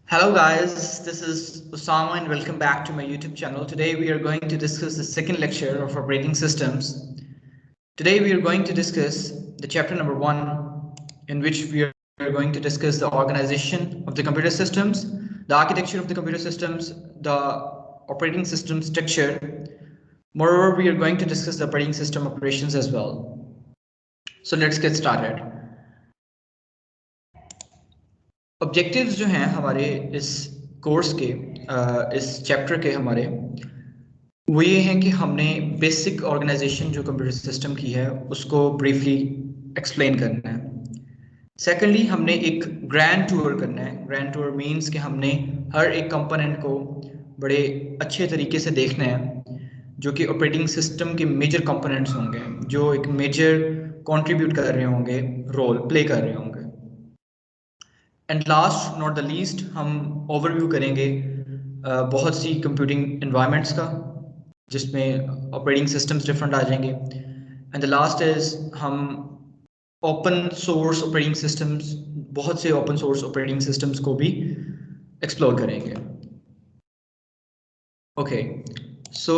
Hello guys, this is Osama and welcome back to my YouTube channel. Today we are going to discuss the second lecture of operating systems. Today we are going to discuss the chapter number 1 in which we are going to discuss the organization of the computer systems, the architecture of the computer systems, the operating system structure. Moreover, we are going to discuss the operating system operations as well. So let's get started. Objectives जो हैं हमारे इस course के इस chapter के हमारे वो ये हैं कि हमने बेसिक ऑर्गेनाइजेशन जो कंप्यूटर सिस्टम की है उसको ब्रीफली एक्सप्लेन करना है। सेकेंडली हमने एक ग्रैंड टूर करना है। ग्रैंड टूर मींस कि हमने हर एक कंपोनेंट को बड़े अच्छे तरीके से देखना है जो कि ऑपरेटिंग सिस्टम के मेजर कंपोनेंट्स होंगे, जो एक मेजर कंट्रीब्यूट कर रहे होंगे, रोल प्ले कर रहे होंगे। And last not the least हम ओवरव्यू करेंगे बहुत सी कंप्यूटिंग एनवायरनमेंट्स का जिसमें ऑपरेटिंग सिस्टम्स डिफरेंट आ जाएंगे। एंड द लास्ट इज हम ओपन सोर्स ऑपरेटिंग सिस्टम्स, बहुत से ओपन सोर्स ऑपरेटिंग सिस्टम्स को भी एक्सप्लोर करेंगे। Okay, so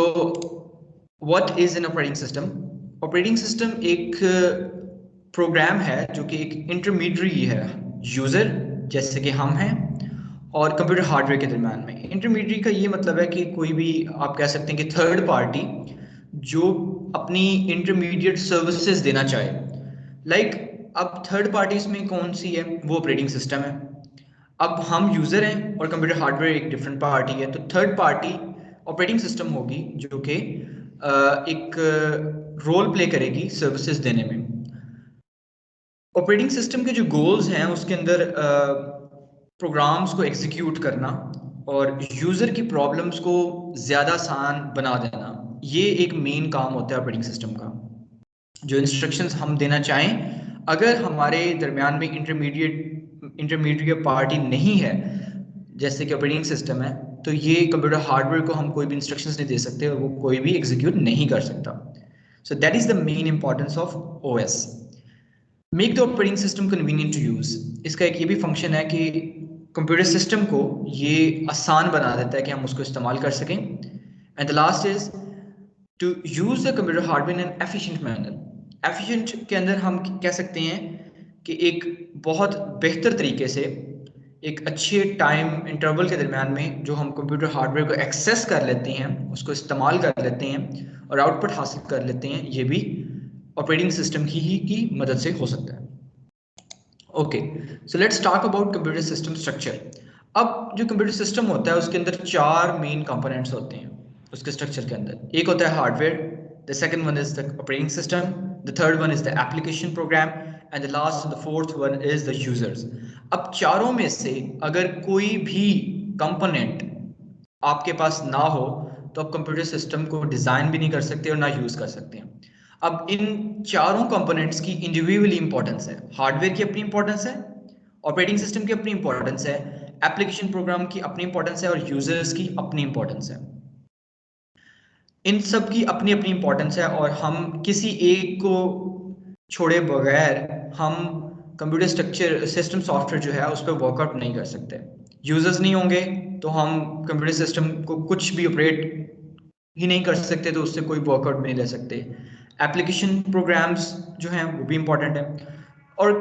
what is an operating system? Operating system एक प्रोग्राम है जो कि एक इंटरमीडियरी है यूज़र जैसे कि हम हैं और कंप्यूटर हार्डवेयर के दरम्यान में। इंटरमीडियरी का ये मतलब है कि कोई भी आप कह सकते हैं कि थर्ड पार्टी जो अपनी इंटरमीडिएट सर्विसेज देना चाहे। अब थर्ड पार्टीज में कौन सी है? वो ऑपरेटिंग सिस्टम है। अब हम यूज़र हैं और कंप्यूटर हार्डवेयर एक डिफरेंट पार्टी है, तो थर्ड पार्टी ऑपरेटिंग सिस्टम होगी जो कि एक रोल प्ले करेगी सर्विसेज देने में। ऑपरेटिंग सिस्टम के जो गोल्स हैं उसके अंदर प्रोग्राम्स को एग्जीक्यूट करना और यूज़र की प्रॉब्लम्स को ज़्यादा आसान बना देना, ये एक मेन काम होता है ऑपरेटिंग सिस्टम का। जो इंस्ट्रक्शंस हम देना चाहें, अगर हमारे दरमियान में इंटरमीडिएट पार्टी नहीं है जैसे कि ऑपरेटिंग सिस्टम है, तो ये कंप्यूटर हार्डवेयर को हम कोई भी इंस्ट्रक्शंस नहीं दे सकते और वो कोई भी एग्जीक्यूट नहीं कर सकता। So that is the main importance of OS. Make the operating system convenient to use, इसका एक ये भी फंक्शन है कि कंप्यूटर सिस्टम को ये आसान बना देता है कि हम उसको इस्तेमाल कर सकें। And the last is to use the computer hardware in an efficient manner. Efficient के अंदर हम कह सकते हैं कि एक बहुत बेहतर तरीके से एक अच्छे टाइम इंटरवल के दरमियान में जो हम कंप्यूटर हार्डवेयर को एक्सेस कर लेते हैं, उसको इस्तेमाल कर लेते हैं और आउटपुट हासिल कर लेते हैं, ये भी ऑपरेटिंग सिस्टम की मदद से हो सकता है। Okay, so let's talk about computer system structure. अब जो कंप्यूटर सिस्टम होता है उसके अंदर 4 मेन कंपोनेंट्स होते हैं उसके स्ट्रक्चर के अंदर। एक होता है hardware, the second one is the operating system, the third one is the application program and the last the fourth one is the users. अब चारों में से अगर कोई भी कंपोनेंट आपके पास ना हो तो आप कंप्यूटर सिस्टम को डिज़ाइन भी नहीं कर सकते और ना यूज़ कर सकते हैं। अब इन चारों कंपोनेंट्स की इंडिविजुअली इंपॉर्टेंस है। हार्डवेयर की अपनी इंपॉर्टेंस है, ऑपरेटिंग सिस्टम की अपनी इंपॉर्टेंस है, एप्लीकेशन प्रोग्राम की अपनी इंपॉर्टेंस है और यूजर्स की अपनी इंपॉर्टेंस है। इन सब की अपनी अपनी इंपॉर्टेंस है और हम किसी एक को छोड़े बगैर हम कंप्यूटर स्ट्रक्चर सिस्टम सॉफ्टवेयर जो है उस पर वर्कआउट नहीं कर सकते। यूजर्स नहीं होंगे तो हम कंप्यूटर सिस्टम को कुछ भी ऑपरेट ही नहीं कर सकते, तो उससे कोई वर्कआउट भी नहीं ले सकते। एप्लीकेशन प्रोग्राम्स जो हैं वो भी इंपॉर्टेंट है और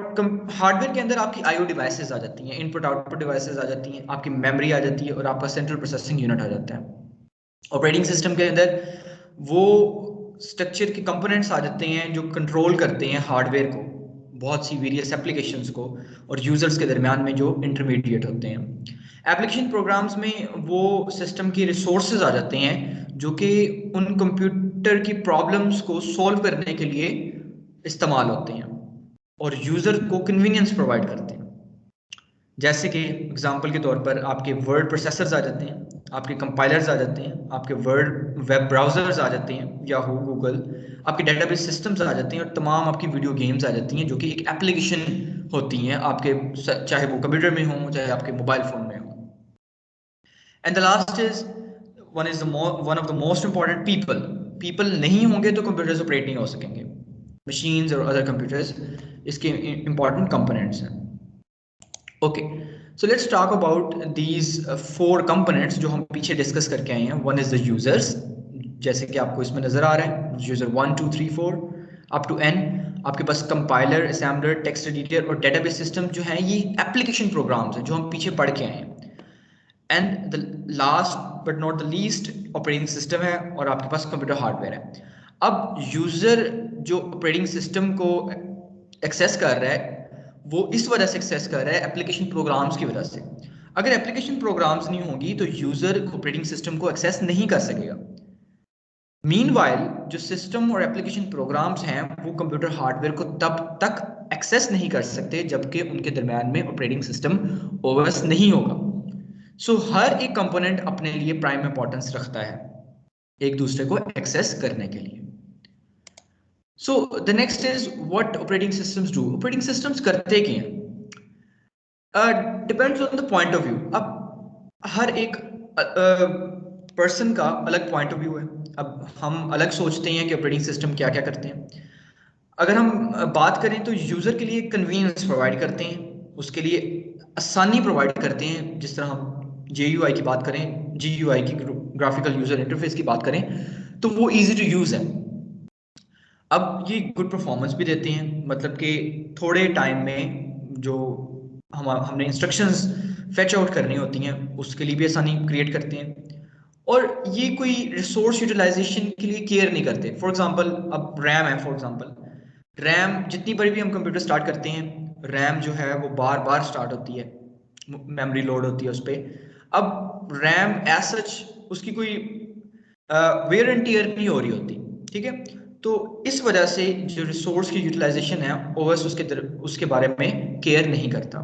हार्डवेयर के अंदर आपकी आईओ डिवाइसेस आ जाती हैं, इनपुट आउटपुट डिवाइसेस आ जाती हैं, आपकी मेमोरी आ जाती है और आपका सेंट्रल प्रोसेसिंग यूनिट आ जाता है। ऑपरेटिंग सिस्टम के अंदर वो स्ट्रक्चर के कंपोनेंट्स आ जाते हैं जो कंट्रोल करते हैं हार्डवेयर को, बहुत सी वेरियस एप्लीकेशंस को और यूजर्स के दरमियान में जो इंटरमीडिएट होते हैं। एप्लीकेशन प्रोग्राम्स में वो सिस्टम के रिसोर्सेज आ जाते हैं जो कि उन कंप्यूटर की प्रॉब्लम्स को सॉल्व करने के लिए इस्तेमाल होते हैं और यूजर को कन्वीनियंस प्रोवाइड करते हैं। जैसे कि एग्जांपल के तौर पर आपके वर्ड प्रोसेसर्स आ जाते हैं, आपके कंपाइलर्स आ जाते हैं, आपके वर्ड वेब ब्राउजर्स आ जाते हैं, याहू, गूगल, आपके डेटाबेस सिस्टम्स आ जाते हैं और तमाम आपकी वीडियो गेम्स आ जाती हैं जो कि एक एप्लीकेशन होती हैं आपके, चाहे वो कंप्यूटर में हो चाहे आपके मोबाइल फ़ोन में हो। And the last is one of the most important, people. People नहीं होंगे तो कंप्यूटर्स ऑपरेट नहीं हो सकेंगे। मशीन्स और अदर कंप्यूटर्स इसके इंपॉर्टेंट कंपोनेंट्स हैं। Okay, so let's talk about these 4 components जो हम पीछे डिस्कस करके आए हैं. वन इज द यूजर्स, जैसे कि आपको इसमें नजर आ रहा है, यूजर 1 2 3 4 अप टू एन. आपके पास कंपाइलर, असेंबलर, टेक्स्ट एडिटर और डेटाबेस सिस्टम जो है ये एप्लीकेशन प्रोग्राम्स हैं जो हम पीछे पढ़ के आए हैं. And the last but not the least operating system है और आपके पास कंप्यूटर हार्डवेयर है. अब यूजर जो ऑपरेटिंग सिस्टम को एक्सेस कर रहा है वो इस वजह से एक्सेस कर रहा है एप्लीकेशन प्रोग्राम्स की वजह से. अगर एप्लीकेशन प्रोग्राम्स नहीं होंगी तो यूजर ऑपरेटिंग सिस्टम को एक्सेस नहीं कर सकेगा. मीनवाइल जो सिस्टम और एप्लीकेशन प्रोग्राम्स हैं वो कंप्यूटर हार्डवेयर को तब तक एक्सेस नहीं कर सकते जबकि उनके दरम्यान में ऑपरेटिंग सिस्टम ओएस नहीं होगा. सो हर एक कंपोनेंट अपने लिए प्राइम इंपॉर्टेंस रखता है एक दूसरे को एक्सेस करने के लिए. So the next is what operating systems do. Operating systems करते क्या हैं? Depends on the point of view. अब हर एक पर्सन का अलग पॉइंट ऑफ व्यू है. अब हम अलग सोचते हैं कि ऑपरेटिंग सिस्टम क्या क्या करते हैं. अगर हम बात करें तो यूज़र के लिए कन्वीनियंस प्रोवाइड करते हैं, उसके लिए आसानी प्रोवाइड करते हैं. जिस तरह हम JUI की बात करें, GUI की ग्राफिकल यूज़र इंटरफेस की बात करें तो वो ईजी टू यूज़ है. अब ये गुड परफॉर्मेंस भी देते हैं, मतलब कि थोड़े टाइम में जो हमने इंस्ट्रक्शंस फेच आउट करनी होती हैं उसके लिए भी आसानी क्रिएट करते हैं. और ये कोई रिसोर्स यूटिलाइजेशन के लिए केयर नहीं करते. फॉर एग्जांपल अब रैम है, फॉर एग्जांपल रैम जितनी बार भी हम कंप्यूटर स्टार्ट करते हैं रैम जो है वो बार बार स्टार्ट होती है, मेमोरी लोड होती है उस पर. अब रैम एज सच उसकी कोई वेयर एंड टीयर नहीं हो रही होती, ठीक है. तो इस वजह से जो रिसोर्स की यूटिलाइजेशन है ओएस उसके बारे में केयर नहीं करता.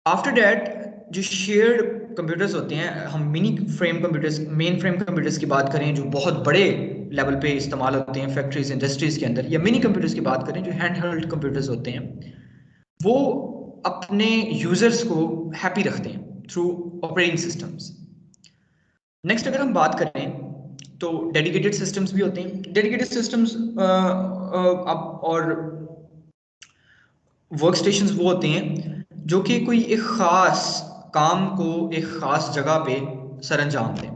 आफ्टर दैट जो शेयर्ड कंप्यूटर्स होते हैं, हम mini frame computers, main frame computers की बात करें जो बहुत बड़े लेवल पे इस्तेमाल होते हैं फैक्ट्रीज इंडस्ट्रीज के अंदर, या मिनी कंप्यूटर्स की बात करें जो हैंड हेल्ड कंप्यूटर्स होते हैं, वो अपने यूजर्स को हैप्पी रखते हैं थ्रू ऑपरेटिंग सिस्टम्स. नेक्स्ट अगर हम बात करें तो डेडिकेटेड सिस्टम्स भी होते हैं. डेडिकेटेड सिस्टम्स अब और वर्क स्टेशंस वो होते हैं जो कि कोई एक ख़ास काम को एक ख़ास जगह पे सर अंजाम दें.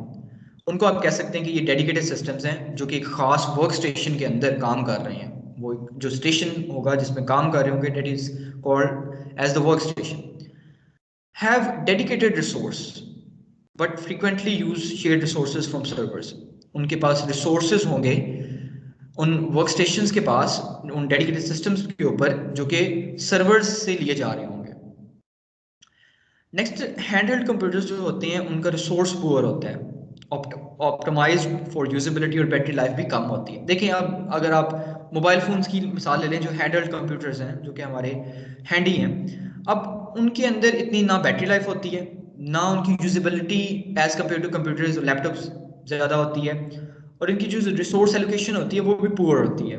उनको आप कह सकते हैं कि ये डेडिकेटेड सिस्टम्स हैं जो कि एक ख़ास वर्क स्टेशन के अंदर काम कर रहे हैं. वो जो स्टेशन होगा जिसमें काम कर रहे होंगे that is called as the work station. Have dedicated resource but frequently use shared resources from servers. उनके पास रिसोर्सेज होंगे उन वर्क स्टेशंस के पास, उन डेडिकेटेड सिस्टम्स के ऊपर जो कि सर्वर्स से लिए जा रहे होंगे. नेक्स्ट हैंडहेल्ड कंप्यूटर्स जो होते हैं उनका रिसोर्स पुअर होता है, ऑप्टिमाइज्ड फॉर यूजेबिलिटी और बैटरी लाइफ भी कम होती है. देखिए अब अगर आप मोबाइल फ़ोन्स की मिसाल ले लें जो हैंडहेल्ड कंप्यूटर्स हैं जो कि हमारे हैंडी हैं, अब उनके अंदर इतनी ना बैटरी लाइफ होती है ना उनकी usability as compare to computers और लैपटॉप्स ज़्यादा होती है, और इनकी जो रिसोर्स एलोकेशन होती है वो भी पुअर होती है.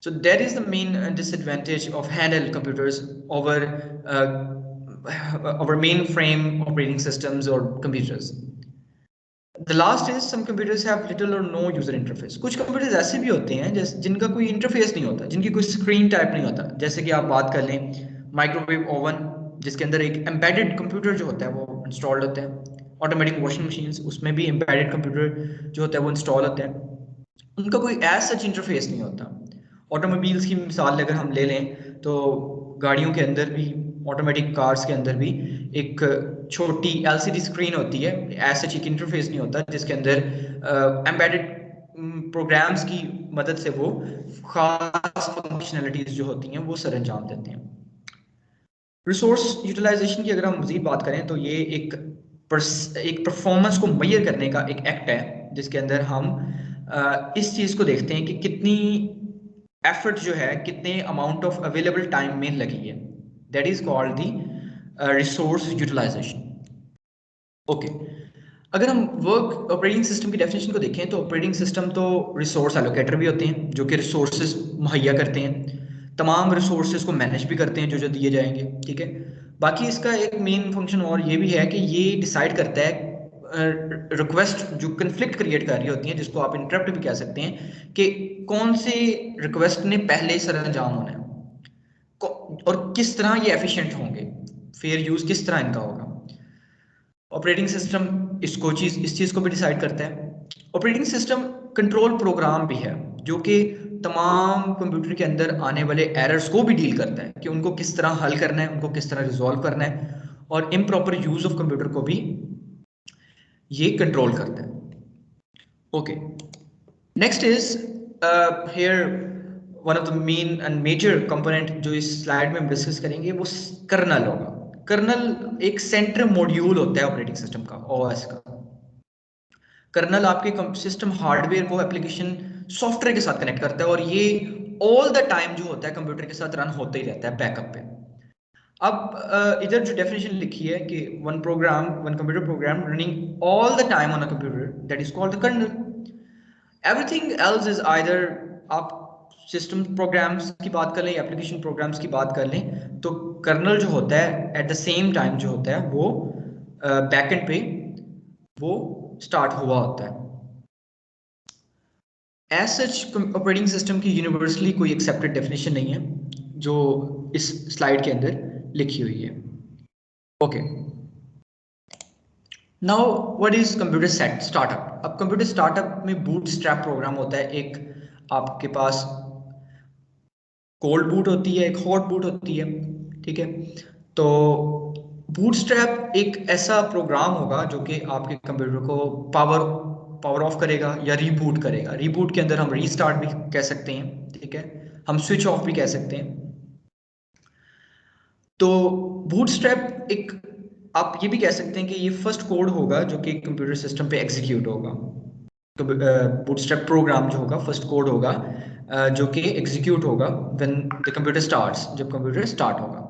So that is the main disadvantage of handheld computers over mainframe operating systems or computers. The last is some computers have little or no user interface. कुछ कंप्यूटर्स ऐसे भी होते हैं जिनका कोई इंटरफेस नहीं होता, जिनकी कोई स्क्रीन टाइप नहीं होता. जैसे कि आप बात कर लें माइक्रोवेव ओवन जिसके अंदर एक एम्बेडेड कंप्यूटर जो होता है वो इंस्टॉल्ड होता है. ऑटोमेटिक वॉशिंग मशीन्स उसमें भी एम्बेडेड कंप्यूटर जो होता है वो इंस्टॉल होता है. उनका कोई एज सच इंटरफेस नहीं होता. ऑटोमोबाइल्स की मिसाल अगर हम ले लें तो गाड़ियों के अंदर भी, ऑटोमेटिक कार्स के अंदर भी एक छोटी LCD स्क्रीन होती है, एज सच एक इंटरफेस नहीं होता जिसके अंदर एम्बेडेड प्रोग्राम्स की मदद से वो खास फंक्शनलिटीज जो होती हैं वो सर अंजाम देते हैं. रिसोर्स यूटिलाइजेशन की अगर हम मज़ीद बात करें तो ये एक परफॉर्मेंस को मैयर करने का एक एक्ट है जिसके अंदर हम इस चीज़ को देखते हैं कि कितनी एफर्ट जो है कितने अमाउंट ऑफ अवेलेबल टाइम में लगी है. That is called the resource utilization. Okay, अगर हम वर्क ऑपरेटिंग सिस्टम की डेफिनेशन को देखें तो ऑपरेटिंग सिस्टम तो रिसोर्स एलोकेटर भी होते हैं जो कि रिसोर्सेज मुहैया करते हैं, तमाम रिसोर्सेज को मैनेज भी करते हैं जो जो दिए जाएंगे, ठीक है. बाकी इसका एक मेन फंक्शन और ये भी है कि ये डिसाइड करता है रिक्वेस्ट जो कन्फ्लिक्ट क्रिएट कर रही होती हैं, जिसको आप इंटरप्ट भी कह सकते हैं, कि कौन से रिक्वेस्ट ने पहले सर अंजाम होना है. और किस तरह ये एफिशिएंट होंगे, फेयर यूज किस तरह इनका होगा। ऑपरेटिंग सिस्टम इस चीज को भी डिसाइड करता है। ऑपरेटिंग सिस्टम कंट्रोल प्रोग्राम भी है जो कि तमाम कंप्यूटर के अंदर आने वाले एरर्स को भी डील करता है कि उनको किस तरह हल करना है, उनको किस तरह रिजॉल्व करना है, और इम्प्रॉपर यूज ऑफ कंप्यूटर को भी ये कंट्रोल करता है। Okay, next is here one of the main and major component जो इस स्लाइड में हम डिस्कस करेंगे वो कर्नल होगा। कर्नल एक सेंटर मॉड्यूल होता है ऑपरेटिंग सिस्टम का, ओएस का। कर्नल आपके सिस्टम हार्डवेयर को एप्लीकेशन सॉफ्टवेयर के साथ कनेक्ट करता है, और ये ऑल द टाइम जो होता है कंप्यूटर के साथ रन होता ही रहता है बैकअप पे। अब इधर जो डेफिनेशन लिखी है कि one computer program running all the time on a computer that is called the kernel. Everything else is either, आप सिस्टम प्रोग्राम्स की बात कर लें, एप्लीकेशन प्रोग्राम्स की बात कर लें, तो कर्नल जो होता है एट द सेम टाइम जो होता है वो बैकएंड पे वो स्टार्ट हुआ होता है। एज सच ऑपरेटिंग सिस्टम की यूनिवर्सली कोई एक्सेप्टेड डेफिनेशन नहीं है जो इस स्लाइड के अंदर लिखी हुई है। Okay, now what is computer startup. अब कंप्यूटर स्टार्टअप में बूटस्ट्रैप प्रोग्राम होता है। एक आपके पास कोल्ड बूट होती है, एक हॉट बूट होती है, ठीक है। तो बूटस्ट्रैप एक ऐसा प्रोग्राम होगा जो कि आपके कंप्यूटर को पावर ऑफ करेगा या रीबूट करेगा। रीबूट के अंदर हम रीस्टार्ट भी कह सकते हैं, ठीक है, हम स्विच ऑफ भी कह सकते हैं। तो बूटस्ट्रैप एक, आप ये भी कह सकते हैं कि ये फर्स्ट कोड होगा जो कि कंप्यूटर सिस्टम पे एग्जीक्यूट होगा। बूटस्ट्रैप प्रोग्राम जो होगा फर्स्ट कोड होगा जो कि एग्जीक्यूट होगा व्हेन द कंप्यूटर स्टार्ट्स, जब कंप्यूटर स्टार्ट होगा।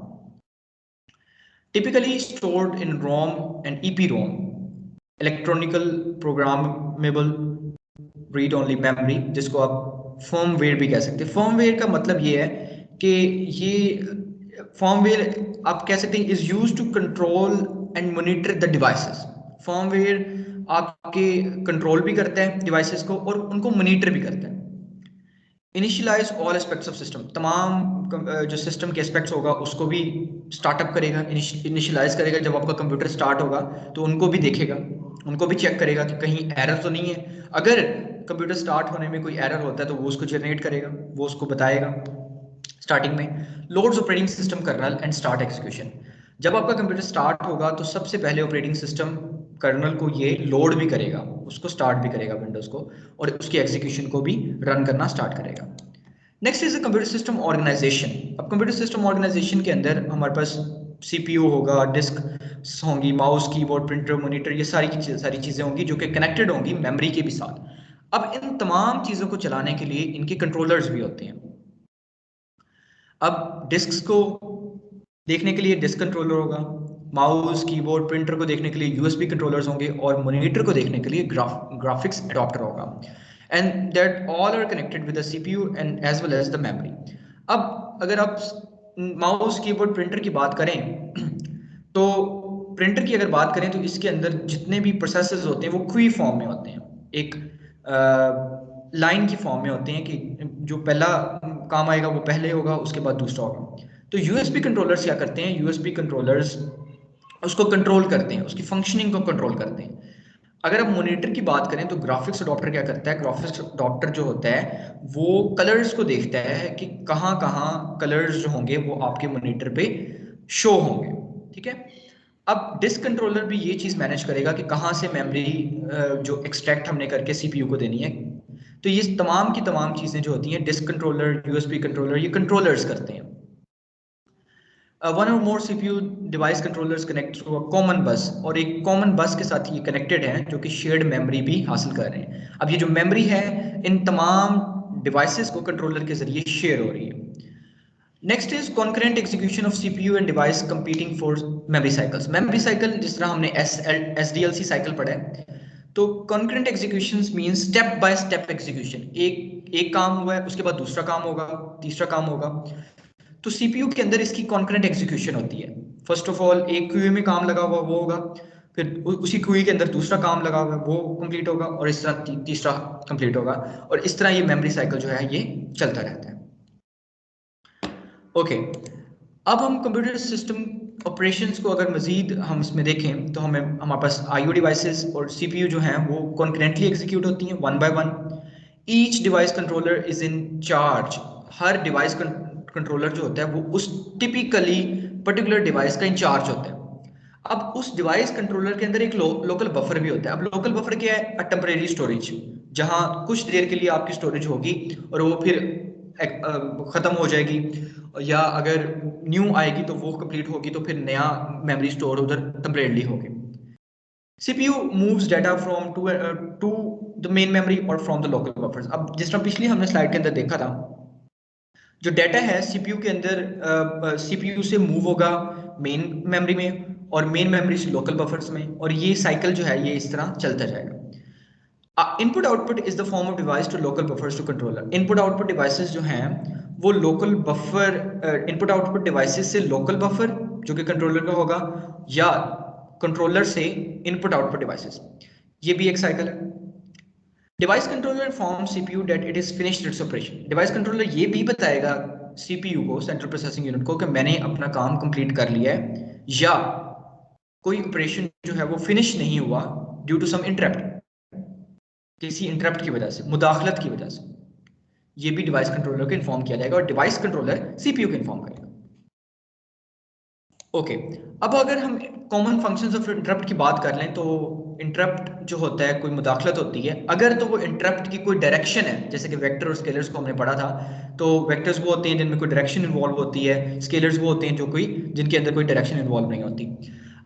Typically stored in ROM and EPROM, electronical programmable read only memory, जिसको आप फर्मवेयर भी कह सकते हैं। फर्मवेयर का मतलब ये है कि ये फर्मवेयर आप कह सकते हैं is used to control and monitor the devices. Firmware आपके कंट्रोल भी करता है डिवाइसेस को और उनको मॉनिटर भी करता है। Initialize all aspects of system, तमाम जो सिस्टम के एस्पेक्ट्स होगा उसको भी स्टार्टअप करेगा, इनिशियलाइज करेगा। जब आपका कंप्यूटर स्टार्ट होगा तो उनको भी देखेगा, उनको भी चेक करेगा कि कहीं एरर तो नहीं है। अगर कंप्यूटर स्टार्ट होने में कोई एरर होता है तो वो उसको जनरेट करेगा, वो उसको बताएगा स्टार्टिंग में। Loads operating system kernel and start execution. जब आपका कंप्यूटर स्टार्ट होगा तो सबसे पहले ऑपरेटिंग सिस्टम कर्नल को ये लोड भी करेगा, उसको स्टार्ट भी करेगा विंडोज को, और उसकी एग्जीक्यूशन को भी रन करना स्टार्ट करेगा। Next is computer system organization. अब कंप्यूटर सिस्टम ऑर्गेनाइजेशन के अंदर हमारे पास सीपीयू होगा, डिस्क होंगी, माउस, कीबोर्ड, प्रिंटर, मॉनिटर, ये सारी चीजें होंगी जो कि कनेक्टेड होंगी मेमोरी के भी साथ। अब इन तमाम चीजों को चलाने के लिए इनके कंट्रोलर्स भी होते हैं। अब डिस्क्स को देखने के लिए डिस्क कंट्रोलर होगा, माउस, कीबोर्ड, प्रिंटर को देखने के लिए यूएसबी कंट्रोलर्स होंगे, और मॉनिटर को देखने के लिए ग्राफिक्स एडाप्टर होगा। And that all are connected with the CPU and as well as the memory. अब अगर आप माउस, कीबोर्ड, प्रिंटर की बात करें तो प्रिंटर की अगर बात करें तो इसके अंदर जितने भी प्रोसेसर्स होते हैं वो क्यू फॉर्म में होते हैं, एक लाइन की फॉर्म में होते हैं कि जो पहला काम आएगा वो पहले होगा, उसके बाद दूसरा होगा। तो यूएसबी कंट्रोलर्स क्या करते हैं, यूएसबी कंट्रोलर्स उसको कंट्रोल करते हैं, उसकी फंक्शनिंग को कंट्रोल करते हैं। अगर आप मॉनिटर की बात करें तो ग्राफिक्स अडॉप्टर क्या करता है, ग्राफिक्स अडॉप्टर जो होता है वो कलर्स को देखता है कि कहाँ कहाँ कलर्स जो होंगे वो आपके मॉनिटर पे शो होंगे, ठीक है। अब डिस्क कंट्रोलर भी ये चीज मैनेज करेगा कि कहाँ से मेमोरी जो एक्सट्रैक्ट हमने करके सीपीयू को देनी है। तो ये तमाम की तमाम चीजें जो होती हैं डिस्क कंट्रोलर, यूएसबी कंट्रोलर, ये कंट्रोलर्स करते हैं। One or more CPU device controllers connect through a common bus, और एक कॉमन बस के साथ ये कनेक्टेड है जो कि शेयर्ड मेमोरी भी हासिल कर रहे हैं। अब ये जो मेमोरी है इन तमाम डिवाइसेस को कंट्रोलर के जरिए शेयर हो रही है। Next is concurrent execution of CPU and device competing for memory cycles. Memory cycle जिस तरह हमने एसडीएलसी साइकिल पढ़ा है, तो concurrent execution means step by step execution. एक काम हुआ है उसके बाद दूसरा काम होगा, तीसरा काम होगा। तो सीपीयू के अंदर इसकी कॉन्करेंट एग्जीक्यूशन होती है। फर्स्ट ऑफ ऑल एक क्यूए में काम लगा हुआ वो होगा, फिर उसी क्यूए के अंदर दूसरा काम लगा हुआ है वो कंप्लीट होगा, और इस तरह तीसरा कंप्लीट होगा, और इस तरह ये मेमोरी साइकिल जो है ये चलता रहता है। ओके, अब हम कंप्यूटर सिस्टम ऑपरेशंस को अगर मजीद हम इसमें देखें तो हमारे पास आईओ डिवाइसेस और सीपीयू जो हैं वो कॉन्करेंटली एग्जीक्यूट होती हैं one by one. Each device controller is in charge. Her device controller जो होता है वो उस टिपिकली पर्टिकुलर डिवाइस का इंचार्ज होता है। अब उस डिवाइस कंट्रोलर के अंदर एक लोकल बफर भी होता है। अब लोकल बफर क्या है? अ टेम्परेरी स्टोरेज, जहां कुछ देर के लिए आपकी स्टोरेज होगी और वो फिर खत्म हो जाएगी, या अगर न्यू आएगी तो वो कंप्लीट होगी तो फिर नया मेमोरी स्टोर उधर टेम्परेरीली होगी। CPU moves data from to the main memory or from the local buffers। अब जिस तरह पिछली हमने स्लाइड के अंदर देखा था, जो डाटा है सीपीयू के अंदर सीपीयू से मूव होगा मेन मेमोरी में और मेन मेमोरी से लोकल बफर्स में, और ये साइकिल जो है ये इस तरह चलता जाएगा। Input output is the form of device to local buffers to controller. Input output devices जो हैं वो local buffer, input output devices से लोकल बफर जो कि कंट्रोलर का होगा, या कंट्रोलर से इनपुट आउटपुट डिवाइसेस, ये भी एक साइकिल है। Device controller informs CPU that it is finished its operation. Device controller ये भी बताएगा सीपीयू को, सेंट्रल प्रोसेसिंग यूनिट को, कि मैंने अपना काम कंप्लीट कर लिया है, या कोई ऑपरेशन जो है वो फिनिश नहीं हुआ ड्यू टू सम इंटरप्ट, किसी इंटरप्ट की वजह से, मुदाखलत की वजह से। ये भी डिवाइस कंट्रोलर को इन्फॉर्म किया जाएगा और डिवाइस कंट्रोलर सीपीयू को इन्फॉर्म करेगा। ओके, अब अगर हम कॉमन फंक्शंस ऑफ इंटरप्ट की बात कर लें तो इंटरप्ट जो होता है, कोई मुदाखलत होती है, अगर तो वो इंटरप्ट की कोई डायरेक्शन है, जैसे कि वेक्टर और स्केलर्स को हमने पढ़ा था, तो वेक्टर्स वो होते हैं जिनमें कोई डायरेक्शन इन्वॉल्व होती है, स्केलर्स वो होते हैं जो कोई जिनके अंदर कोई डायरेक्शन इन्वॉल्व नहीं होती।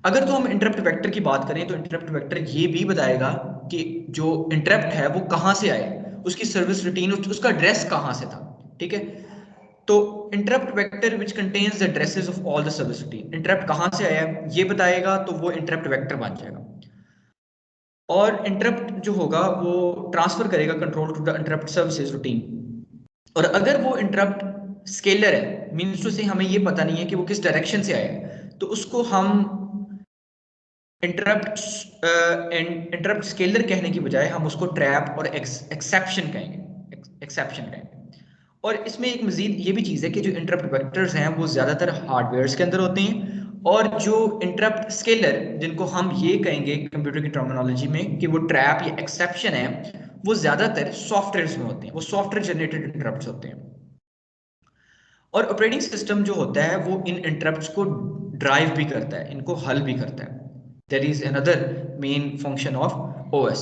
अगर तो हम इंटरप्ट वेक्टर की बात करें तो इंटरप्ट वेक्टर ये भी बताएगा कि जो इंटरप्ट है वो कहाँ से आए, उसकी सर्विस रूटीन, उसका एड्रेस कहाँ से था। ठीक है, तो interrupt vector which contains the addresses of all the service routine, interrupt कहां से आया है ये बताएगा, तो वो इंटरप्ट वेक्टर बन जाएगा। और इंटरप्ट जो होगा वो ट्रांसफर करेगा control to the interrupt services routine. और अगर वो इंटरप्ट स्केलर है, मीन्स टू से हमें ये पता नहीं है कि वो किस डायरेक्शन से आया है, तो उसको हम इंटरप्ट स्केलर कहने की बजाय हम उसको ट्रैप और एक्सेप्शन कहेंगे। और इसमें एक मजीद ये भी चीज़ है कि जो इंटरप्ट वेक्टर्स हैं वो ज़्यादातर हार्डवेयर्स के अंदर होते हैं, और जो इंटरप्ट स्केलर जिनको हम ये कहेंगे कंप्यूटर की टर्मिनोलॉजी में कि वो ट्रैप या एक्सेप्शन है, वो ज़्यादातर सॉफ्टवेयर्स में होते हैं, वो सॉफ्टवेयर जनरेटेड इंटरप्ट्स होते हैं। और ऑपरेटिंग सिस्टम जो होता है वो इन इंटरप्ट्स को ड्राइव भी करता है, इनको हल भी करता है। That is another main function of OS.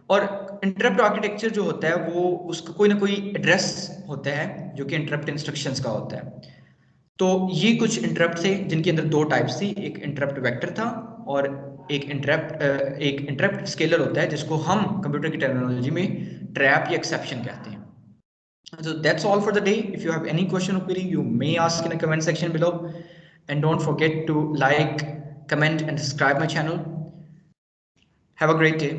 और इंटरप्ट आर्किटेक्चर जो होता है वो उसका कोई ना कोई एड्रेस होता है जो कि इंटरप्ट इंस्ट्रक्शंस का होता है। तो ये कुछ इंटरप्ट थे जिनके अंदर दो टाइप्स थी, एक इंटरप्ट वेक्टर था और एक इंटरप्ट स्केलर होता है जिसको हम कंप्यूटर की टर्मिनोलॉजी में ट्रैप या एक्सेप्शन कहते हैं। So that's all for the day. If you have any question or query, you may ask in the comment section below. And don't forget to like, comment, and subscribe my channel. Have a great day.